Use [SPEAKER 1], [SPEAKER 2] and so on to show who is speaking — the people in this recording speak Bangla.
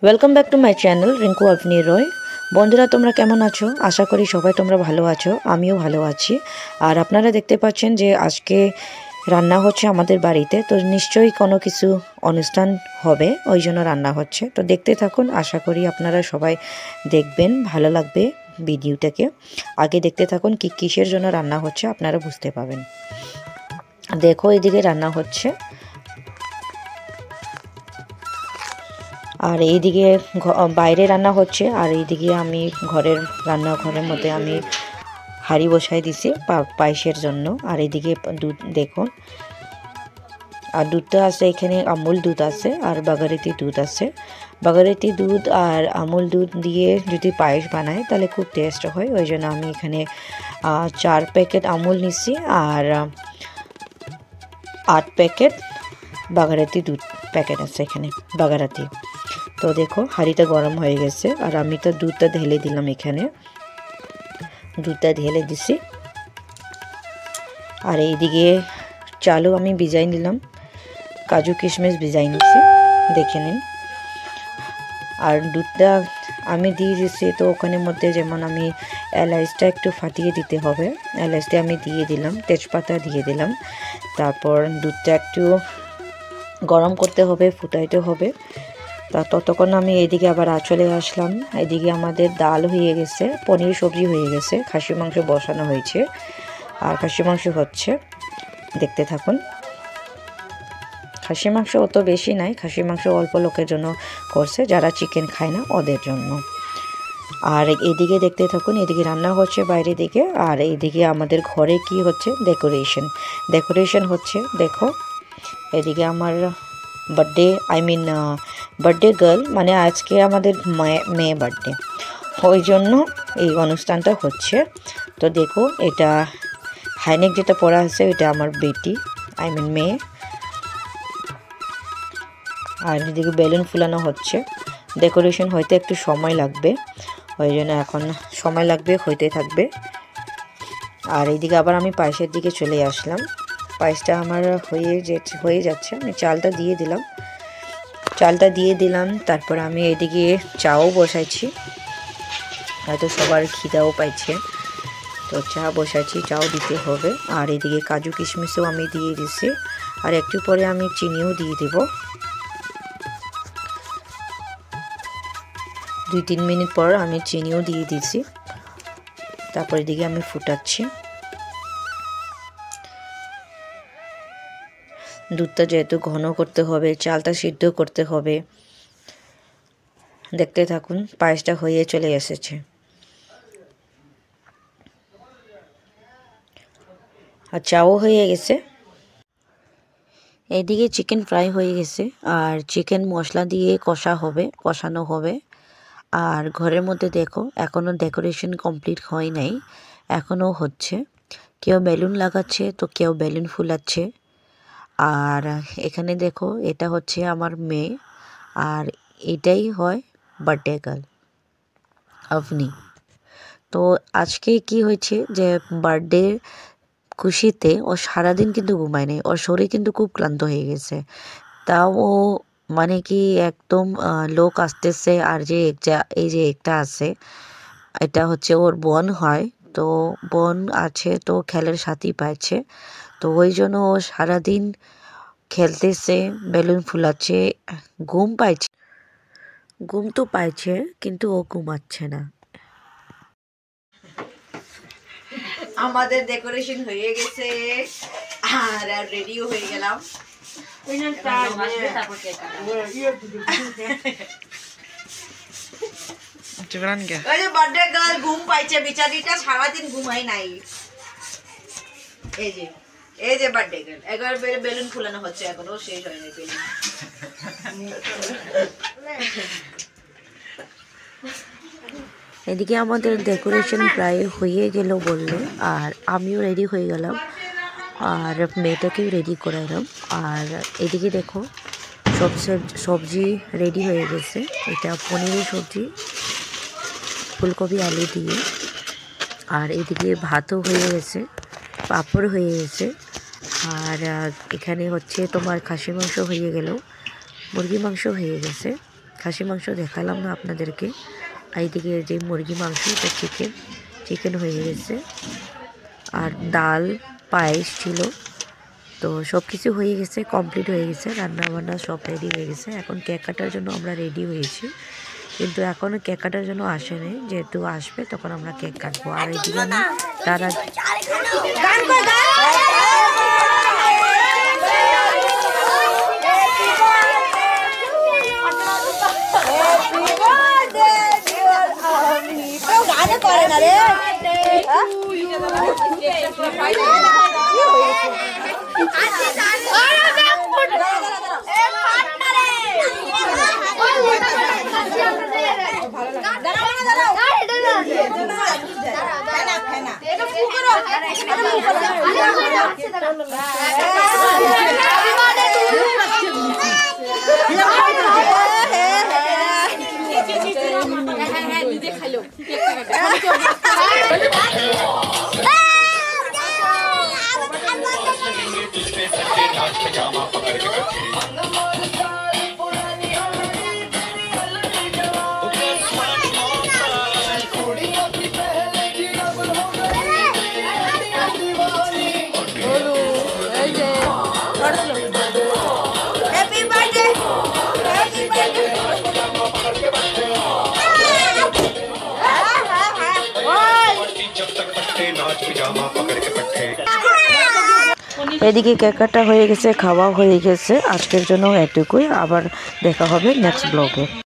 [SPEAKER 1] Welcome back to my channel Rinku Avni Roy. বন্ধুরা, তোমরা কেমন আছো? আশা করি সবাই তোমরা ভালো আছো, আমিও ভালো আছি। আর আপনারা দেখতে পাচ্ছেন যে আজকে রান্না হচ্ছে আমাদের বাড়িতে, তো নিশ্চয়ই কোনো কিছু অনুষ্ঠান হবে, ওই জন্য রান্না হচ্ছে। তো দেখতে থাকুন, আশা করি আপনারা সবাই দেখবেন, ভালো লাগবে ভিডিওটাকে। আগে দেখতে থাকুন কিসের জন্য রান্না হচ্ছে, আপনারা বুঝতে পাবেন। দেখো, এদিকে রান্না হচ্ছে, আর এইদিকে বাইরে রান্না হচ্ছে, আর এইদিকে আমি রান্নাঘরের মধ্যে আমি হাঁড়ি বসাই দিছি পায়েসের জন্য। আর এইদিকে দুধ দেখুন, আর দুধটা আছে এখানে, আমুল দুধ আছে আর বাগারেতি দুধ আছে। বাগারেতি দুধ আর আমুল দুধ দিয়ে যদি পায়েস বানায় তাহলে খুব টেস্ট হয়। ওই জন্য আমি এখানে 4 প্যাকেট আমুল নিছি আর 8 প্যাকেট বাগারেতি দুধ প্যাকেট আছে এখানে, বাগারাতি। তো দেখো, হাঁড়িটা গরম হয়ে গেছে আর আমি তো দুধটা ঢেলে দিলাম এখানে, দুধটা ঢেলে দিছি। আর এইদিকে চালও আমি ভিজাই নিলাম, কাজু কিশমিশ ভিজাই নিছি, দেখে নিন। আর দুধটা আমি দিয়ে দিছি, তো ওখানের মধ্যে যেমন আমি এলাচটা একটু ফাটিয়ে দিতে হবে, এলাচটা আমি দিয়ে দিলাম, তেজপাতা দিয়ে দিলাম। তারপর দুধটা একটু গরম করতে হবে, ফুটাইতে হবে। তা ততক্ষণ আমি এইদিকে আবার চলে আসলাম। এদিকে আমাদের ডাল হয়ে গেছে, পনির সবজি হয়ে গেছে, খাসি মাংস বসানো হয়েছে আর খাসি মাংস হচ্ছে, দেখতে থাকুন। খাসি মাংস অত বেশি নাই, খাসি মাংস অল্প লোকের জন্য করছে, যারা চিকেন খায় না ওদের জন্য। আর এদিকে দেখতে থাকুন, এদিকে রান্না হচ্ছে বাইরে দিকে, আর এইদিকে আমাদের ঘরে কি হচ্ছে, ডেকোরেশন হচ্ছে। দেখো, এদিকে আমার বার্থডে গার্ল, মানে আজকে আমাদের মেয়ে বার্থডে, ওই জন্য এই অনুষ্ঠানটা হচ্ছে। তো দেখো, এটা হাইনেক যেটা পরা আছে এটা আমার বেটি, মেয়ে। আর এদিকে বেলুন ফুলানো হচ্ছে, ডেকোরেশন হইতে একটু সময় লাগবে, ওই জন্য এখন সময় লাগবে, হইতে থাকবে। আর এইদিকে আবার আমি পায়েসের দিকে চলে আসলাম। পায়েসটা আমার হয়ে যাচ্ছে, আমি চালটা দিয়ে দিলাম। তারপর আমি এদিকে চাও বসাইছি, হয়তো সবার খিদাও পাইছে, তো চা বসাইছি, চাও দিতে হবে। আর এদিকে কাজু কিশমিশও আমি দিয়ে দিছি, আর একটু পরে আমি চিনিও দিয়ে দেব। 2-3 মিনিট পর আমি চিনিও দিয়ে দিছি। তারপর এদিকে আমি ফুটাচ্ছি। দুধটা যেহেতু ঘন করতে হবে, চালটা সিদ্ধ করতে হবে, দেখতে থাকুন। পায়েসটা হয়ে চলে এসেছে। আর চাও হয়ে গেছে। এদিকে চিকেন ফ্রাই হয়ে গেছে, আর চিকেন মশলা দিয়ে কষানো হবে। আর ঘরের মধ্যে দেখো, এখনও ডেকোরেশন কমপ্লিট হয় নাই, এখনও হচ্ছে। কেউ বেলুন লাগাচ্ছে, তো কেউ বেলুন ফুলাচ্ছে। আর এখানে দেখো, এটা হচ্ছে আমার মেয়ে, আর এটাই হয় বার্থডে গার্ল অভনি। তো আজকে কি হয়েছে যে বার্থডে খুশিতে ও সারাদিন কিন্তু ঘুমায় নেই, ওর শরীর কিন্তু খুব ক্লান্ত হয়ে গেছে। তাও ও মানে কি একদম লোক আসতেছে, আর এই যে একটা আছে, এটা হচ্ছে ওর বোন হয়, তো বোন আছে, তো খেলার সাথী পাইছে, তো ওই জন্য ও সারাদিন খেলতেছে, বেলুন ফুলাচ্ছে, ঘুম তো পাইছে, কিন্তু ও ঘুমাচ্ছে না।
[SPEAKER 2] আমাদের ডেকোরেশন হয়ে গেছে, আর রেডিও হয়ে গেলাম। বার্থডে গার্ল ঘুম পাইছে, বিচারিটা সারাদিন ঘুমাই নাই। এই যে বার্থডে গার্ল, একবার বেলুন ফুলানো হচ্ছে, এখনো শেষ হয়নি বেলুন।
[SPEAKER 1] এদিকে আমাদের ডেকোরেশন প্রায় হয়ে গেল বললে, আর আমিও রেডি হয়ে গেলাম, আর মেয়েটাকেও রেডি করাইলাম। আর এদিকে দেখো, সবজি রেডি হয়ে গেছে। এটা পনিরের সবজি, ফুলকপি আলু দিয়ে। আর এদিকে ভাতও হয়ে গেছে, পাঁপড় হয়ে গেছে। আর এখানে হচ্ছে তোমার খাসি মাংস হয়ে গেল, মুরগি মাংস হয়ে গেছে, খাসি মাংস দেখালাম না আপনাদেরকে। এইদিকে যে মুরগি মাংস, এটা চিকেন হয়ে গেছে, আর ডাল পায়েস ছিল। তো সব কিছু হয়ে গেছে, কমপ্লিট হয়ে গেছে, রান্না বান্না সব রেডি হয়ে গেছে। এখন কেক কাটার জন্য আমরা রেডি হয়েছি, কিন্তু এখনও কেক কাটার জন্য আসেনি। যেহেতু আসবে তখন আমরা কেক কাটবো। আর এইদিকে আমি তারা এদিকে কেক কাটা হয়ে গেছে, খাওয়া হয়ে গেছে। আজকের জন্য এটুকুই, আবার দেখা হবে নেক্সট ব্লগে।